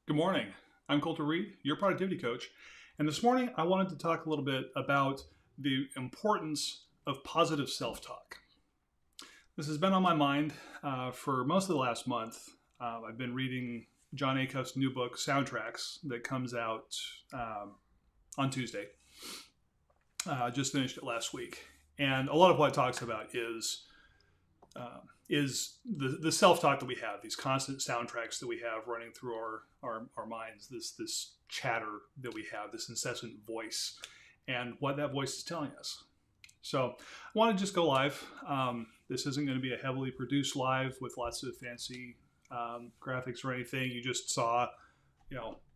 Good morning. I'm Colter Reed, your productivity coach. And this morning I wanted to talk a little bit about the importance of positive self talk. This has been on my mind for most of the last month. I've been reading Jon Acuff's new book, Soundtracks, that comes out on Tuesday. Just finished it last week. And a lot of what it talks about uh, is the self talk that we have, these constant soundtracks that we have running through our minds, this chatter that we have, this incessant voice, and what that voice is telling us. So I want to just go live. This isn't going to be a heavily produced live with lots of fancy graphics or anything. You just saw,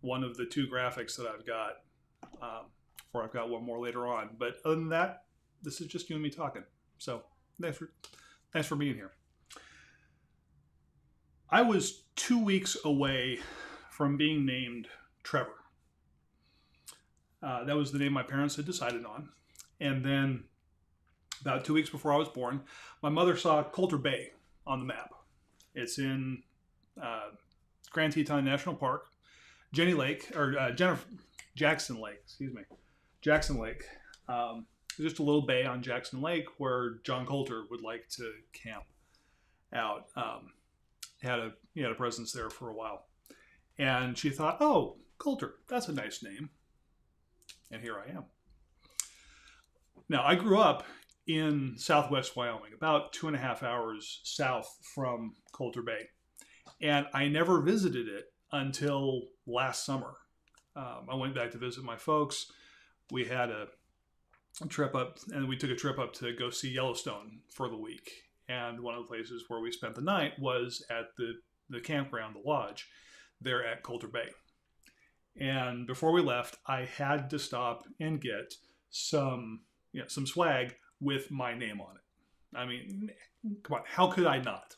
one of the two graphics that I've got, or I've got one more later on. But other than that, this is just you and me talking. So thanks for being here. I was 2 weeks away from being named Trevor. That was the name my parents had decided on. And then about 2 weeks before I was born, my mother saw Colter Bay on the map. It's in Grand Teton National Park, Jackson Lake, Jackson Lake. Just a little bay on Jackson Lake where John Colter would like to camp out. He had a presence there for a while. And she thought, oh, Colter, that's a nice name. And here I am. Now, I grew up in southwest Wyoming, about 2.5 hours south from Colter Bay. And I never visited it until last summer. I went back to visit my folks. We had a trip up, and we took a trip up to go see Yellowstone for the week. And one of the places where we spent the night was at the campground, the lodge, there at Colter Bay. And before we left, I had to stop and get some swag with my name on it. I mean, come on, how could I not?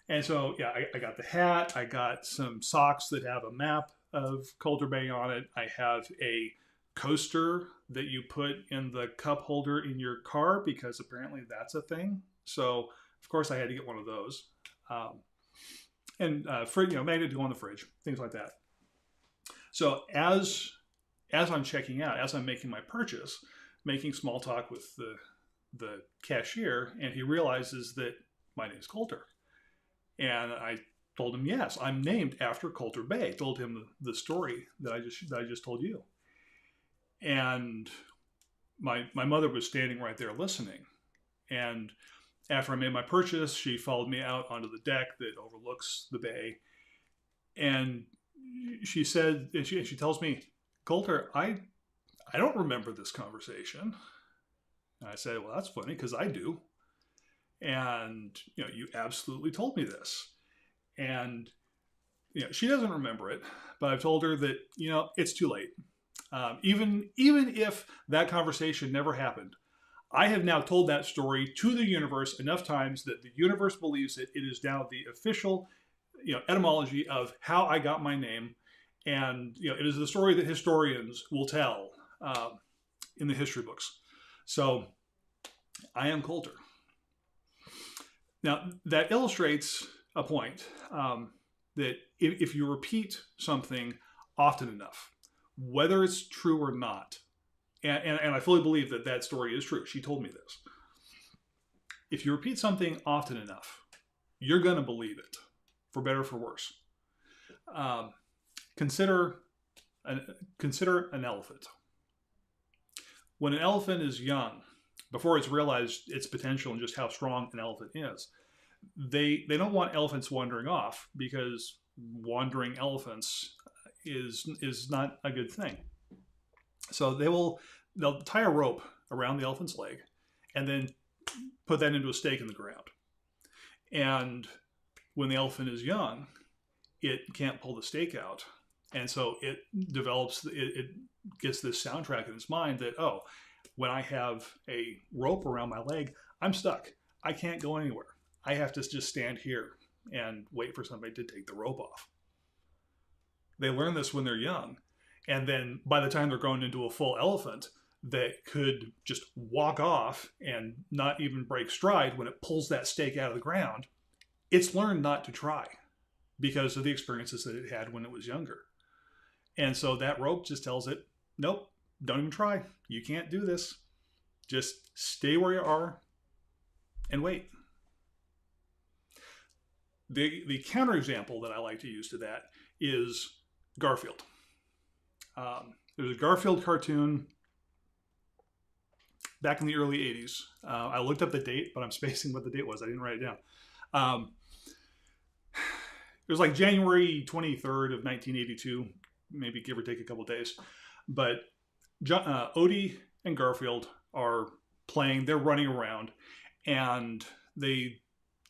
And so, I got the hat. I got some socks that have a map of Colter Bay on it. I have a coaster that you put in the cup holder in your car because apparently that's a thing. So, of course, I had to get one of those. Magnet to go on the fridge, things like that. So as I'm checking out, as I'm making my purchase, making small talk with the cashier, and he realizes that my name is Colter. And I told him, yes, I'm named after Colter Bay. Told him the story that I just told you. And my mother was standing right there listening. And after I made my purchase, she followed me out onto the deck that overlooks the bay. And she said, and she tells me, Colter, I don't remember this conversation. And I said, well, that's funny because I do. And, you absolutely told me this. And, she doesn't remember it, but I've told her that, it's too late. Even if that conversation never happened, I have now told that story to the universe enough times that the universe believes it. It is now the official, etymology of how I got my name, and it is the story that historians will tell in the history books. So, I am Colter. Now that illustrates a point that if you repeat something often enough, whether it's true or not. And I fully believe that story is true. She told me this. If you repeat something often enough, you're going to believe it, for better or for worse. Consider an elephant. When an elephant is young, before it's realized its potential and just how strong an elephant is, they don't want elephants wandering off because wandering elephants is not a good thing. So they'll tie a rope around the elephant's leg and then put that into a stake in the ground. And when the elephant is young, it can't pull the stake out. And so it gets this soundtrack in its mind that, oh, when I have a rope around my leg, I'm stuck. I can't go anywhere. I have to just stand here and wait for somebody to take the rope off. They learn this when they're young. And then by the time they're grown into a full elephant that could just walk off and not even break stride when it pulls that stake out of the ground, it's learned not to try because of the experiences that it had when it was younger. And so that rope just tells it, nope, don't even try. You can't do this. Just stay where you are and wait. The counterexample that I like to use to that is Garfield. There's a Garfield cartoon back in the early 80s. I looked up the date, but I'm spacing what the date was. I didn't write it down. It was like January 23rd of 1982, maybe give or take a couple days. But Odie and Garfield are playing. They're running around, and they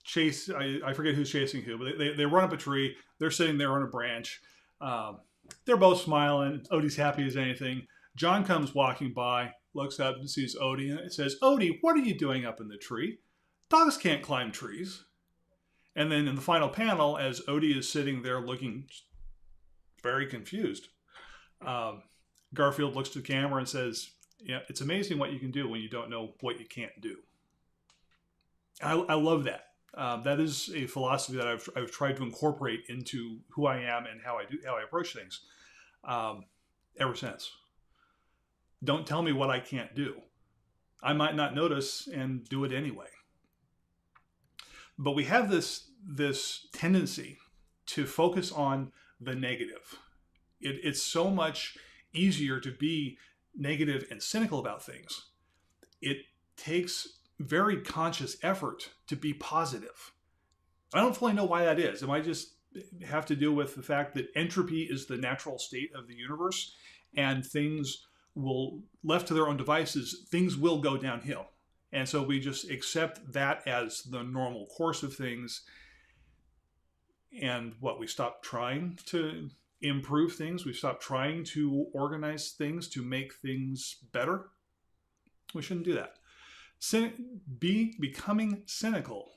chase. I forget who's chasing who, but they run up a tree. They're sitting there on a branch. They're both smiling. Odie's happy as anything. John comes walking by, looks up and sees Odie, and it says, "Odie, what are you doing up in the tree? Dogs can't climb trees." And then in the final panel, as Odie is sitting there looking very confused, Garfield looks to the camera and says, "Yeah, it's amazing what you can do when you don't know what you can't do." I love that. That is a philosophy that I've tried to incorporate into who I am and how I approach things ever since. Don't tell me what I can't do. I might not notice and do it anyway. But we have this tendency to focus on the negative. It's so much easier to be negative and cynical about things. It takes very conscious effort to be positive. I don't fully know why that is. It might just have to do with the fact that entropy is the natural state of the universe, and things will, left to their own devices, things will go downhill. And so we just accept that as the normal course of things. And we stop trying to improve things. We stop trying to organize things to make things better. We shouldn't do that. Becoming cynical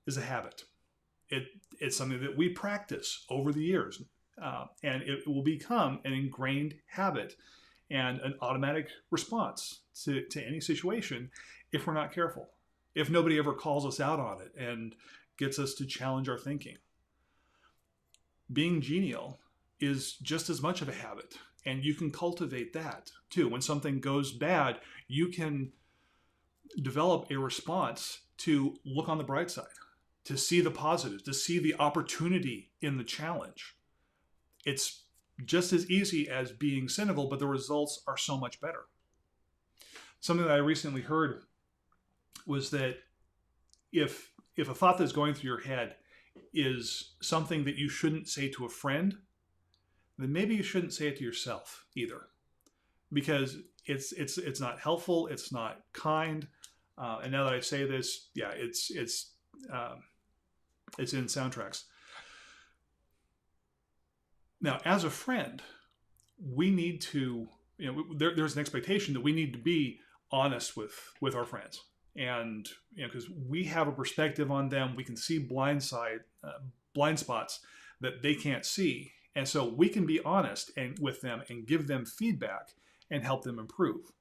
is a habit. It's something that we practice over the years. And it will become an ingrained habit and an automatic response to any situation if we're not careful, if nobody ever calls us out on it and gets us to challenge our thinking. Being genial is just as much of a habit, and you can cultivate that too. When something goes bad, you can develop a response to look on the bright side, to see the positive, to see the opportunity in the challenge. It's just as easy as being cynical, but the results are so much better. Something that I recently heard was that if a thought that's going through your head is something that you shouldn't say to a friend, then maybe you shouldn't say it to yourself either, because it's not helpful, it's not kind. And now that I say this, yeah, it's in soundtracks. Now, as a friend, we need to, there's an expectation that we need to be honest with our friends. And, because we have a perspective on them, we can see blind spots that they can't see. And so we can be honest with them and give them feedback and help them improve.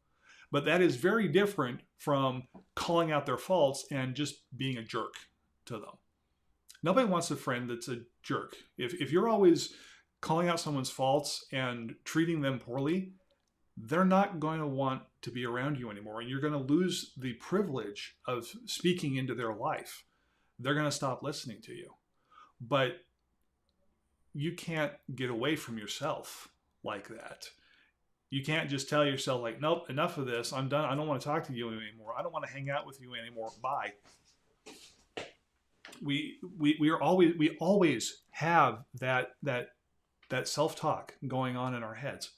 But that is very different from calling out their faults and just being a jerk to them. Nobody wants a friend that's a jerk. If you're always calling out someone's faults and treating them poorly, they're not going to want to be around you anymore. And you're going to lose the privilege of speaking into their life. They're going to stop listening to you. But you can't get away from yourself like that. You can't just tell yourself like, nope, enough of this. I'm done. I don't want to talk to you anymore. I don't want to hang out with you anymore. Bye. We always have that self-talk going on in our heads.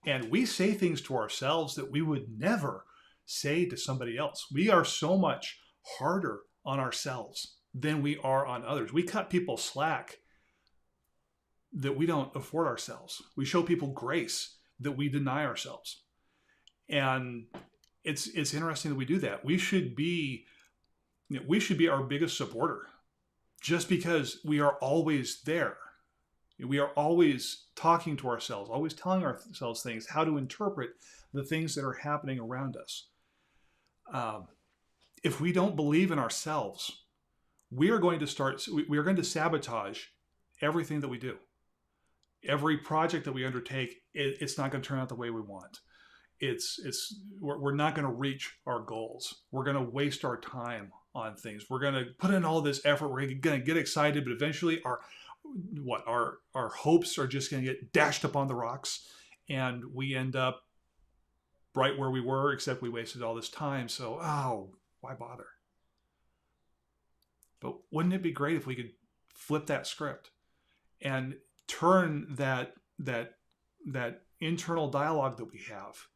And we say things to ourselves that we would never say to somebody else. We are so much harder on ourselves than we are on others. We cut people slack that we don't afford ourselves. We show people grace that we deny ourselves. And it's interesting that we do that. We should be our biggest supporter, just because we are always there. We are always talking to ourselves, always telling ourselves things, how to interpret the things that are happening around us. If we don't believe in ourselves, we are going to sabotage everything that we do. Every project that we undertake, it's not going to turn out the way we want. We're not going to reach our goals. We're going to waste our time on things. We're going to put in all this effort. We're going to get excited, but eventually our hopes are just going to get dashed up on the rocks, and we end up right where we were, except we wasted all this time. So, why bother? But wouldn't it be great if we could flip that script and turn that internal dialogue that we have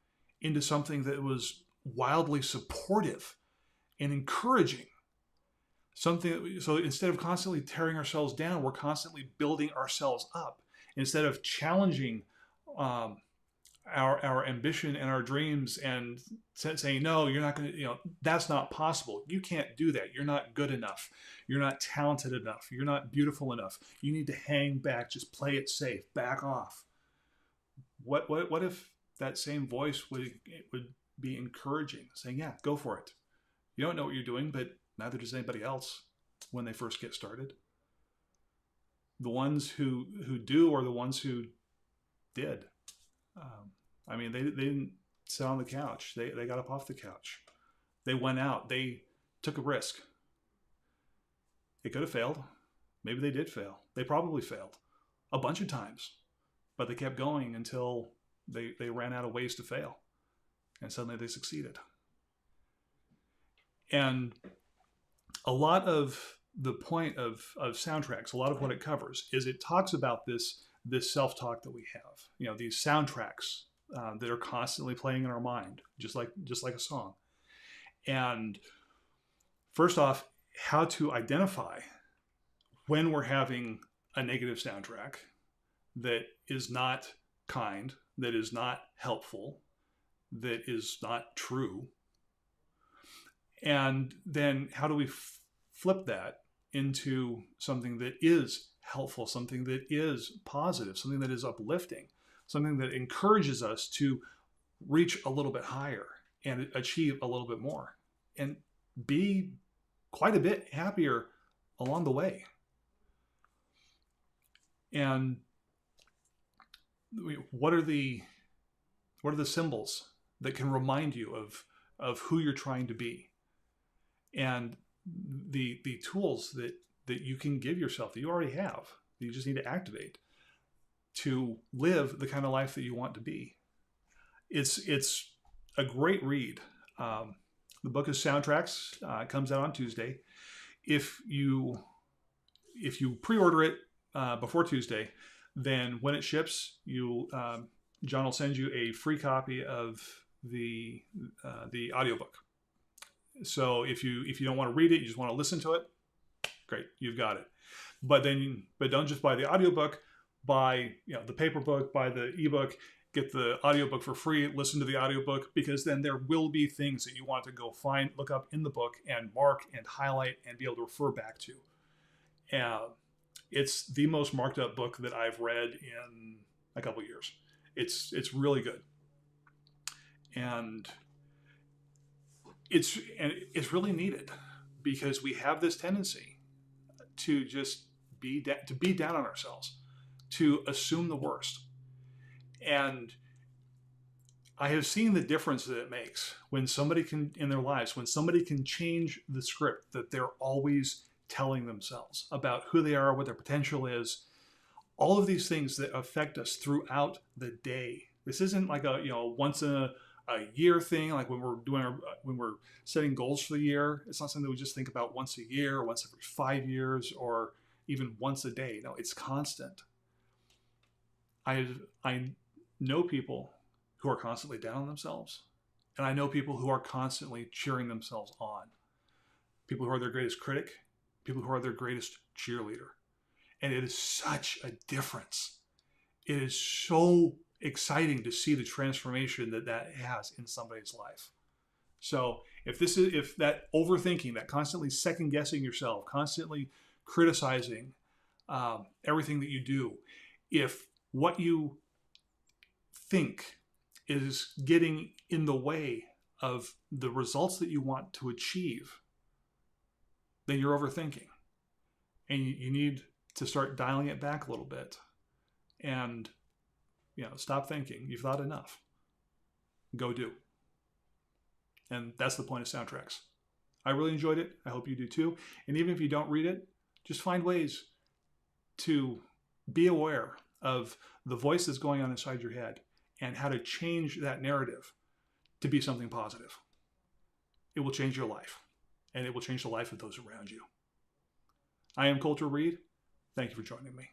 into something that was wildly supportive and encouraging? So instead of constantly tearing ourselves down, we're constantly building ourselves up. Instead of challenging our ambition and our dreams and saying, no, you're not going to, that's not possible. You can't do that. You're not good enough. You're not talented enough. You're not beautiful enough. You need to hang back. Just play it safe. Back off. What if that same voice would be encouraging, saying, yeah, go for it. You don't know what you're doing, but neither does anybody else when they first get started. The ones who do are the ones who did. They didn't sit on the couch. They got up off the couch. They went out. They took a risk. It could have failed. Maybe they did fail. They probably failed a bunch of times, but they kept going until they ran out of ways to fail, and suddenly they succeeded. And a lot of the point of soundtracks, a lot of what it covers is it talks about this self-talk that we have, these soundtracks that are constantly playing in our mind, just like a song. And first off, how to identify when we're having a negative soundtrack that is not kind, that is not helpful, that is not true. And then how do we flip that into something that is helpful, something that is positive, something that is uplifting, something that encourages us to reach a little bit higher and achieve a little bit more and be quite a bit happier along the way. And what are the symbols that can remind you of who you're trying to be, and the tools that you can give yourself that you already have, that you just need to activate to live the kind of life that you want to be. It's a great read. The book is Soundtracks. It comes out on Tuesday. If you pre-order it before Tuesday, then when it ships, John will send you a free copy of the audiobook. So if you don't want to read it, you just want to listen to it, great, you've got it. But don't just buy the audiobook, buy the paper book, buy the ebook, get the audiobook for free, listen to the audiobook, because then there will be things that you want to go look up in the book and mark and highlight and be able to refer back to. It's the most marked up book that I've read in a couple of years. It's really good. And it's really needed, because we have this tendency to just be down on ourselves, to assume the worst. And I have seen the difference that it makes when somebody in their lives, when somebody can change the script that they're always telling themselves about who they are, what their potential is, all of these things that affect us throughout the day. This isn't like a once a year thing, like when we're setting goals for the year. It's not something that we just think about once a year, or once every 5 years, or even once a day. No, it's constant. I know people who are constantly down on themselves, and I know people who are constantly cheering themselves on. People who are their greatest critic, people who are their greatest cheerleader. And it is such a difference. It is so exciting to see the transformation that has in somebody's life. So if that overthinking, that constantly second guessing yourself, constantly criticizing everything that you do, if what you think is getting in the way of the results that you want to achieve, then you're overthinking. And you need to start dialing it back a little bit and, stop thinking. You've thought enough. Go do. And that's the point of soundtracks. I really enjoyed it. I hope you do too. And even if you don't read it, just find ways to be aware of the voice that's going on inside your head and how to change that narrative to be something positive. It will change your life, and it will change the life of those around you. I am Colter Reed. Thank you for joining me.